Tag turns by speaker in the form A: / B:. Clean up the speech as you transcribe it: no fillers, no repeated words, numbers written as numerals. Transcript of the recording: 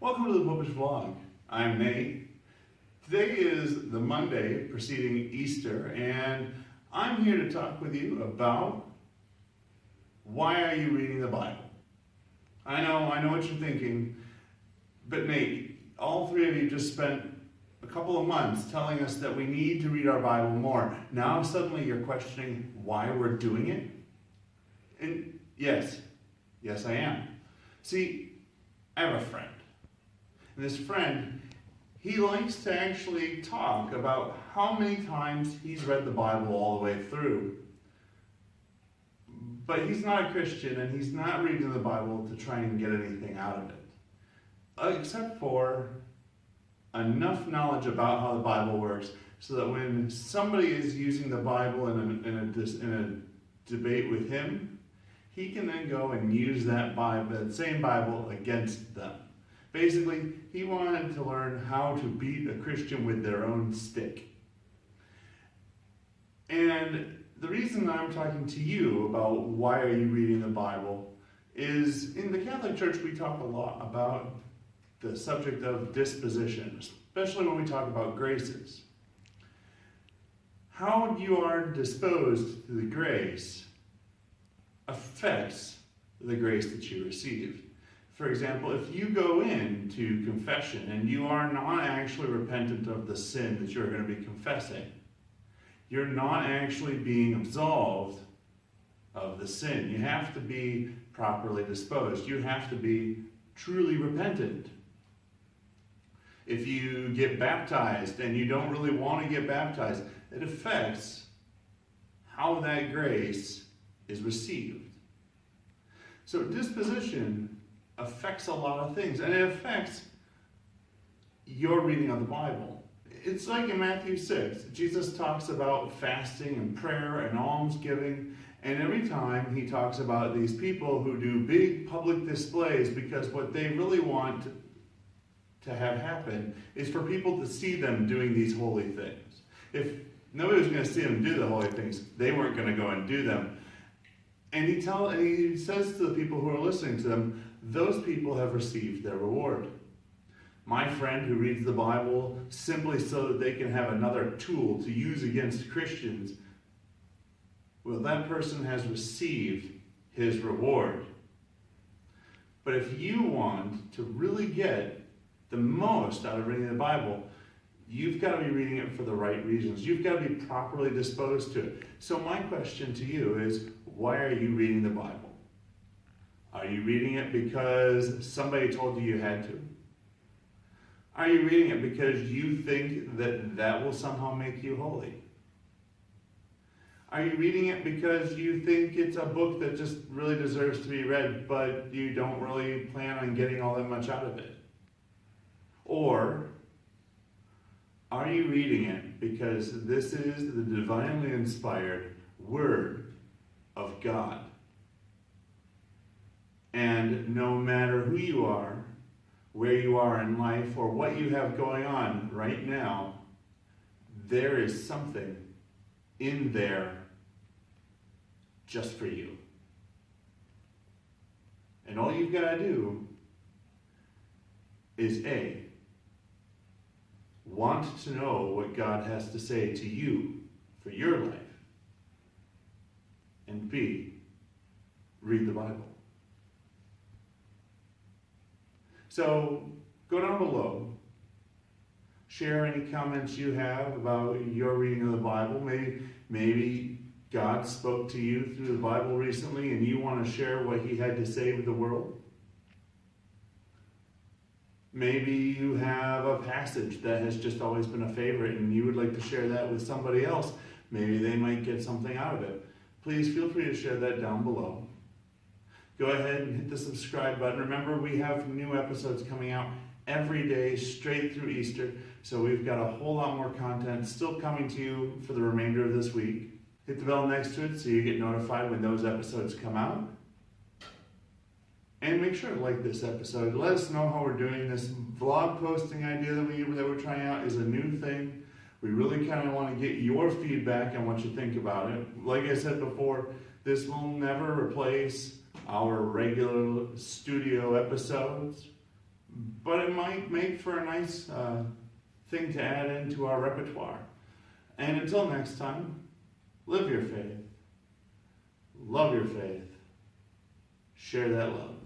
A: Welcome to the Popish vlog. I'm Nate. Today is the Monday preceding Easter, and I'm here to talk with you about why are you reading the Bible? I know what you're thinking, but Nate, all three of you just spent a couple of months telling us that we need to read our Bible more. Now suddenly you're questioning why we're doing it? And yes, I am. See, I have a friend. And this friend, he likes to actually talk about how many times he's read the Bible all the way through. But he's not a Christian, and he's not reading the Bible to try and get anything out of it. Except for enough knowledge about how the Bible works so that when somebody is using the Bible in a debate with him, he can then go and use that same Bible against them. Basically, he wanted to learn how to beat a Christian with their own stick. And the reason I'm talking to you about why are you reading the Bible is in the Catholic Church we talk a lot about the subject of disposition, especially when we talk about graces. How you are disposed to the grace affects the grace that you receive. For example, if you go into confession and you are not actually repentant of the sin that you're going to be confessing, you're not actually being absolved of the sin. You have to be properly disposed. You have to be truly repentant. If you get baptized and you don't really want to get baptized, it affects how that grace is received. So disposition affects a lot of things, and it affects your reading of the Bible. It's like in Matthew 6, Jesus talks about fasting and prayer and almsgiving, and every time he talks about these people who do big public displays because what they really want to have happen is for people to see them doing these holy things. If nobody was going to see them do the holy things, they weren't going to go and do them. And he says to the people who are listening to them, those people have received their reward. My friend who reads the Bible simply so that they can have another tool to use against Christians, well, that person has received his reward. But if you want to really get the most out of reading the Bible, you've got to be reading it for the right reasons. You've got to be properly disposed to it. So my question to you is, why are you reading the Bible? Are you reading it because somebody told you had to? Are you reading it because you think that will somehow make you holy? Are you reading it because you think it's a book that just really deserves to be read, but you don't really plan on getting all that much out of it? Or are you reading it because this is the divinely inspired Word of God? And no matter who you are, where you are in life, or what you have going on right now, there is something in there just for you. And all you've got to do is A, want to know what God has to say to you for your life, and B, read the Bible. So go down below, share any comments you have about your reading of the Bible. Maybe God spoke to you through the Bible recently and you want to share what he had to say with the world. Maybe you have a passage that has just always been a favorite and you would like to share that with somebody else. Maybe they might get something out of it. Please feel free to share that down below. Go ahead and hit the subscribe button. Remember, we have new episodes coming out every day straight through Easter. So we've got a whole lot more content still coming to you for the remainder of this week. Hit the bell next to it so you get notified when those episodes come out. And make sure to like this episode. Let us know how we're doing. This vlog posting idea that we're trying out is a new thing. We really kind of want to get your feedback on what you think about it. Like I said before, this will never replace our regular studio episodes, but it might make for a nice thing to add into our repertoire. And until next time, live your faith, love your faith, share that love.